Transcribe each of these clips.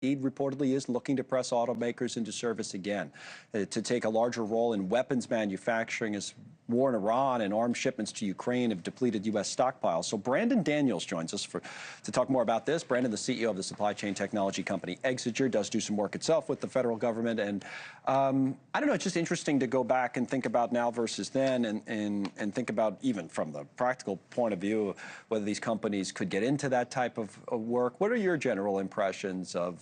reportedly is looking to press automakers into service again, to take a larger role in weapons manufacturing as war in Iran and arms shipments to Ukraine have depleted U.S. stockpiles. So Brandon Daniels joins us to talk more about this. Brandon, the CEO of the supply chain technology company Exiger, does do some work itself with the federal government. And I don't know, it's just interesting to go back and think about now versus then and think about, even from the practical point of view, whether these companies could get into that type of work. What are your general impressions of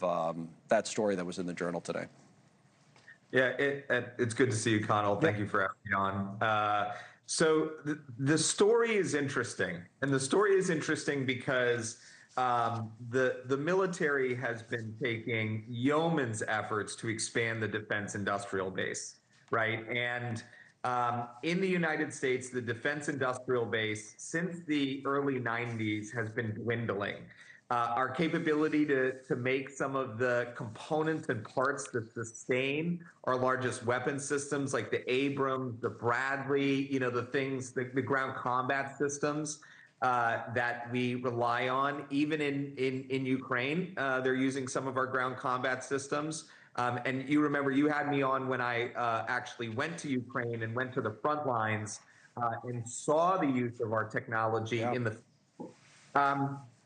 that story that was in the Journal today? Yeah, it's good to see you, Connell. Thank you for having me on. So the story is interesting, and the story is interesting because the military has been taking yeoman's efforts to expand the defense industrial base, right? And in the United States, the defense industrial base since the early 90s has been dwindling. Our capability to make some of the components and parts that sustain our largest weapon systems, like the Abrams, the Bradley, the things, the ground combat systems that we rely on, even in Ukraine, they're using some of our ground combat systems. And you remember, you had me on when I actually went to Ukraine and went to the front lines and saw the use of our technology in the field.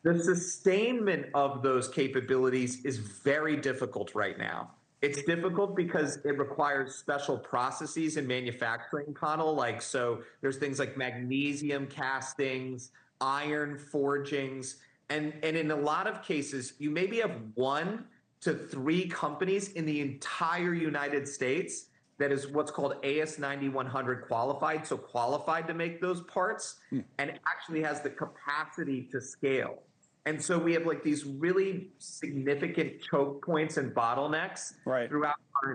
The sustainment of those capabilities is very difficult right now. It's difficult because it requires special processes in manufacturing, Connell. So there's things like magnesium castings, iron forgings, and in a lot of cases, you maybe have 1 to 3 companies in the entire United States that is what's called AS9100 qualified, so qualified to make those parts, and actually has the capacity to scale. And so we have these really significant choke points and bottlenecks throughout our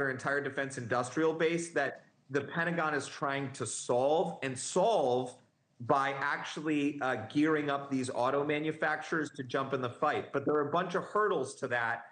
entire defense industrial base that the Pentagon is trying to solve by actually gearing up these auto manufacturers to jump in the fight. But there are a bunch of hurdles to that,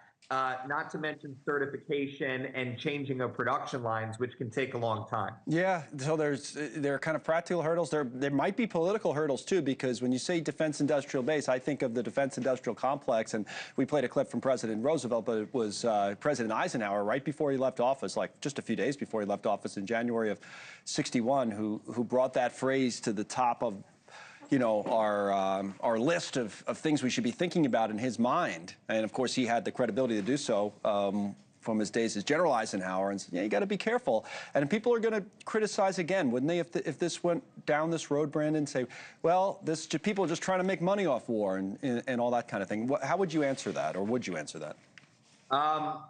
not to mention certification and changing of production lines, which can take a long time. Yeah, so there are kind of practical hurdles. There might be political hurdles too, because when you say defense industrial base, I think of the defense industrial complex, and we played a clip from President Roosevelt, but it was President Eisenhower right before he left office, like just a few days before he left office in January of '61, who brought that phrase to the top of our list of things we should be thinking about in his mind. And of course, he had the credibility to do so from his days as General Eisenhower, and said, yeah, you got to be careful. And people are going to criticize again, wouldn't they, if this went down this road, Brandon, say, well, people are just trying to make money off war and all that kind of thing. How would you answer that, or would you answer that?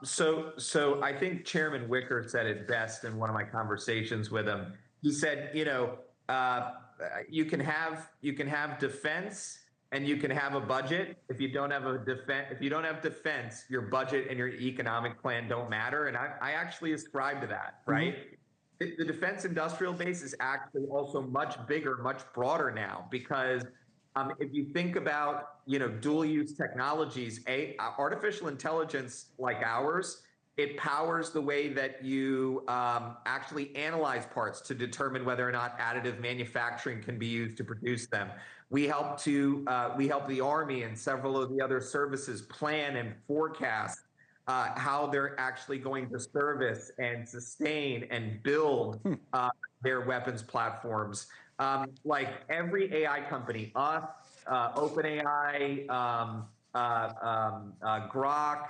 So I think Chairman Wicker said it best in one of my conversations with him. He said, you can have defense and you can have a budget. If you don't have defense, your budget and your economic plan don't matter. And I actually ascribe to that, right? The defense industrial base is actually also much bigger, much broader now, because if you think about dual use technologies, artificial intelligence like ours, it powers the way that you actually analyze parts to determine whether or not additive manufacturing can be used to produce them. We help the Army and several of the other services plan and forecast how they're actually going to service and sustain and build their weapons platforms. Like every AI company, us, OpenAI, Grok,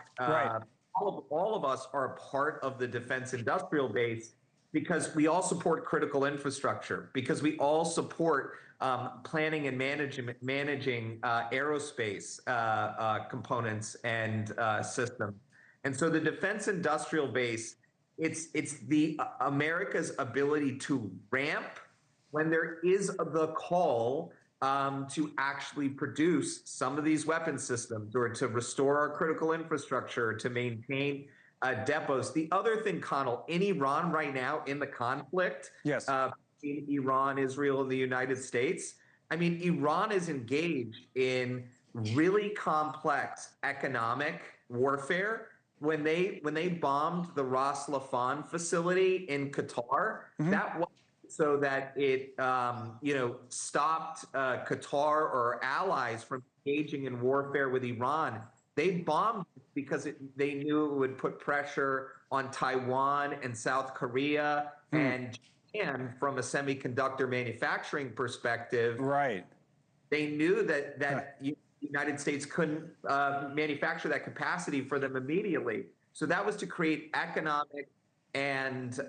all of us are a part of the defense industrial base because we all support critical infrastructure, because we all support planning and managing aerospace components and systems. And so the defense industrial base, it's the America's ability to ramp when there is the call to actually produce some of these weapon systems, or to restore our critical infrastructure, to maintain depots. The other thing, Connell, in Iran right now, in the conflict, in Iran, Israel, and the United States, I mean, Iran is engaged in really complex economic warfare. When they bombed the Ras Laffan facility in Qatar, that was so that it, stopped Qatar or allies from engaging in warfare with Iran. They bombed because they knew it would put pressure on Taiwan and South Korea and Japan from a semiconductor manufacturing perspective. Right. They knew that the United States couldn't manufacture that capacity for them immediately. So that was to create economic and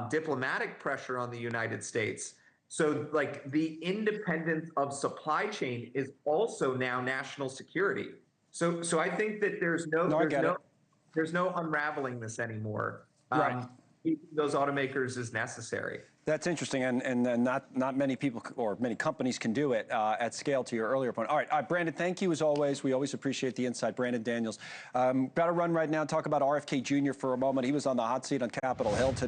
diplomatic pressure on the United States. So, like, the independence of supply chain is also now national security. So I think that there's no unraveling this anymore. Right. Keeping those automakers is necessary. That's interesting, and not many people or many companies can do it at scale, to your earlier point. All right, Brandon, thank you as always. We always appreciate the insight. Brandon Daniels. Got to run right now, talk about RFK Jr. for a moment. He was on the hot seat on Capitol Hill today.